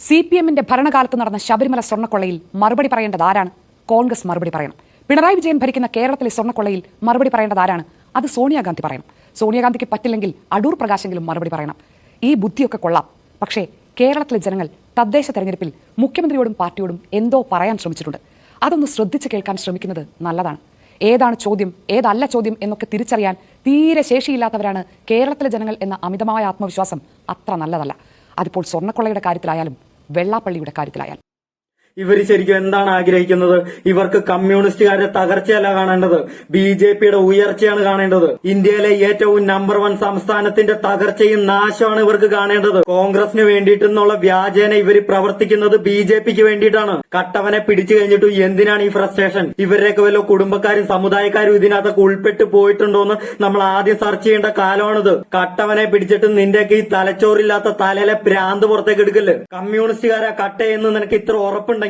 CPM-ന്റെ ഭരണകാലത്ത് നടന്ന ശബരിമല സ്വർണ്ണക്കൊള്ളയിൽ മറുപടി പറയേണ്ടത് ആരാണ്? കോൺഗ്രസ് മറുപടി പറയണം. പിണറായി വിജയൻ ഭരിക്കുന്ന കേരളത്തിലെ സ്വർണ്ണക്കൊള്ളയിൽ മറുപടി പറയേണ്ടത് ആരാണ്? അത് സോണിയാഗാന്ധി പറയണം. സോണിയാഗാന്ധിക്ക് പറ്റില്ലെങ്കിൽ അടൂർ പ്രകാശെങ്കിലും മറുപടി പറയണം. ഈ ബുദ്ധിയൊക്കെ കൊള്ളാം. പക്ഷേ കേരളത്തിലെ ജനങ്ങൾ തദ്ദേശ തെരഞ്ഞെടുപ്പിൽ മുഖ്യമന്ത്രിയോടും പാർട്ടിയോടും എന്തോ പറയാൻ ശ്രമിച്ചിട്ടുണ്ട്. അതൊന്ന് ശ്രദ്ധിച്ച് കേൾക്കാൻ ശ്രമിക്കുന്നത് നല്ലതാണ്. ഏതാണ് ചോദ്യം, ഏതല്ല ചോദ്യം എന്നൊക്കെ തിരിച്ചറിയാൻ തീരെ ശേഷിയില്ലാത്തവരാണ് കേരളത്തിലെ ജനങ്ങൾ എന്ന അമിതമായ ആത്മവിശ്വാസം അത്ര നല്ലതല്ല. അതിപ്പോൾ സ്വർണ്ണക്കൊള്ളയുടെ കാര്യത്തിലായാലും വെള്ളാപ്പള്ളിയുടെ കാര്യത്തിലായാലും. ഇവർ ശരിക്കും എന്താണ് ആഗ്രഹിക്കുന്നത്? ഇവർക്ക് കമ്മ്യൂണിസ്റ്റുകാരുടെ തകർച്ചയല്ല കാണേണ്ടത്, BJPയുടെ ഉയർച്ചയാണ് കാണേണ്ടത്. ഇന്ത്യയിലെ ഏറ്റവും നമ്പർ 1 സംസ്ഥാനത്തിന്റെ തകർച്ചയും നാശമാണ് ഇവർക്ക് കാണേണ്ടത്. കോൺഗ്രസിന് വേണ്ടിയിട്ടെന്നുള്ള വ്യാജേന ഇവർ പ്രവർത്തിക്കുന്നത് BJPക്ക് വേണ്ടിയിട്ടാണ്. കട്ടവനെ പിടിച്ചു കഴിഞ്ഞിട്ട് എന്തിനാണ് ഈ ഫ്രസ്ട്രേഷൻ? ഇവരുടെയൊക്കെ വല്ല കുടുംബക്കാരും സമുദായക്കാരും ഇതിനകത്തൊക്കെ ഉൾപ്പെട്ട് പോയിട്ടുണ്ടോന്ന് നമ്മൾ ആദ്യം സെർച്ച് ചെയ്യേണ്ട കാലമാണിത്. കട്ടവനെ പിടിച്ചിട്ട് നിന്റെയൊക്കെ ഈ തലച്ചോറില്ലാത്ത തലയിലെ ഭ്രാന്ത് പുറത്തേക്ക് എടുക്കല്. കമ്മ്യൂണിസ്റ്റുകാരാ കട്ടയെന്ന് നിനക്ക് ഇത്ര ഉറപ്പുണ്ടെങ്കിൽ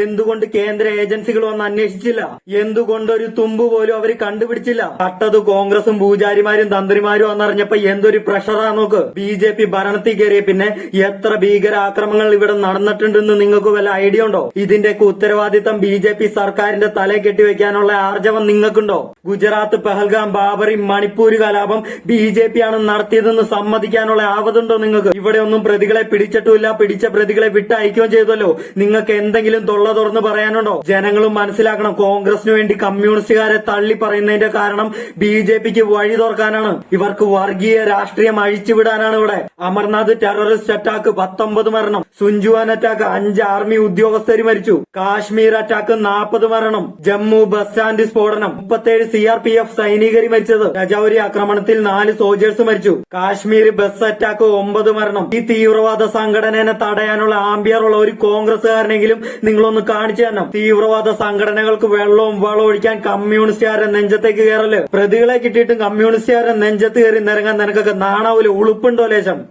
എന്തുകൊണ്ട് കേന്ദ്ര ഏജൻസികൾ വന്ന് അന്വേഷിച്ചില്ല? എന്തുകൊണ്ട് ഒരു തുമ്പ് പോലും അവർ കണ്ടുപിടിച്ചില്ല? കട്ടത് കോൺഗ്രസും പൂജാരിമാരും തന്ത്രിമാരും എന്നറിഞ്ഞപ്പോ എന്തൊരു പ്രഷറാ നോക്ക്. BJP ഭരണത്തിൽ കയറിയ പിന്നെ എത്ര ഭീകരാക്രമണങ്ങൾ ഇവിടെ നടന്നിട്ടുണ്ടെന്ന് നിങ്ങൾക്ക് വല്ല ഐഡിയ ഉണ്ടോ? ഇതിന്റെയൊക്കെ ഉത്തരവാദിത്തം BJP സർക്കാരിന്റെ തലയെ കെട്ടിവെക്കാനുള്ള ആർജവം നിങ്ങൾക്കുണ്ടോ? ഗുജറാത്ത് പെഹൽഗാം, ബാബറി, മണിപ്പൂർ കലാപം BJP ആണ് നടത്തിയതെന്ന് സമ്മതിക്കാനുള്ള ആവതുണ്ടോ നിങ്ങൾക്ക്? ഇവിടെ ഒന്നും പ്രതികളെ പിടിച്ചിട്ടുമില്ല, പിടിച്ച പ്രതികളെ വിട്ടയക്കുകയും ചെയ്തല്ലോ. നിങ്ങൾക്ക് എന്തെങ്കിലും തൊള്ള തുറന്ന് പറയാനുണ്ടോ? ജനങ്ങളും മനസ്സിലാക്കണം, കോൺഗ്രസിന് വേണ്ടി കമ്മ്യൂണിസ്റ്റുകാരെ തള്ളി പറയുന്നതിന്റെ കാരണം BJPക്ക് വഴി തുറക്കാനാണ്. ഇവർക്ക് വർഗീയ രാഷ്ട്രീയം അഴിച്ചുവിടാനാണ് ഇവിടെ. അമർനാഥ് ടെററിസ്റ്റ് അറ്റാക്ക് 19 മരണം, സുൻജുവാൻ അറ്റാക്ക് 5 ആർമി ഉദ്യോഗസ്ഥര് മരിച്ചു, കാശ്മീർ അറ്റാക്ക് 40 മരണം, ജമ്മു ബസ് സ്റ്റാൻഡ് സ്ഫോടനം 37 CRPF സൈനികർ മരിച്ചത്, രജൌരി ആക്രമണത്തിൽ 4 സോൾജേഴ്സ് മരിച്ചു, കാശ്മീർ ബസ് അറ്റാക്ക് 9 മരണം. ഈ തീവ്രവാദ സംഘടനയെ തടയാനുള്ള ആംബിയർ ഉള്ള ഒരു കോൺഗ്രസുകാരനെങ്കിലും നിങ്ങളൊന്ന് കാണിച്ചു തരണം. തീവ്രവാദ സംഘടനകൾക്ക് വെള്ളവും വളം ഒഴിക്കാൻ കമ്മ്യൂണിസ്റ്റുകാരെ നെഞ്ചത്തേക്ക് കയറല്. പ്രതികളെ കിട്ടിയിട്ടും കമ്മ്യൂണിസ്റ്റുകാരെ നെഞ്ചത്ത് കയറി നിരങ്ങാൻ നിനക്കൊക്കെ നാണാവൂല? ഉളുപ്പുണ്ടോ ലേശം?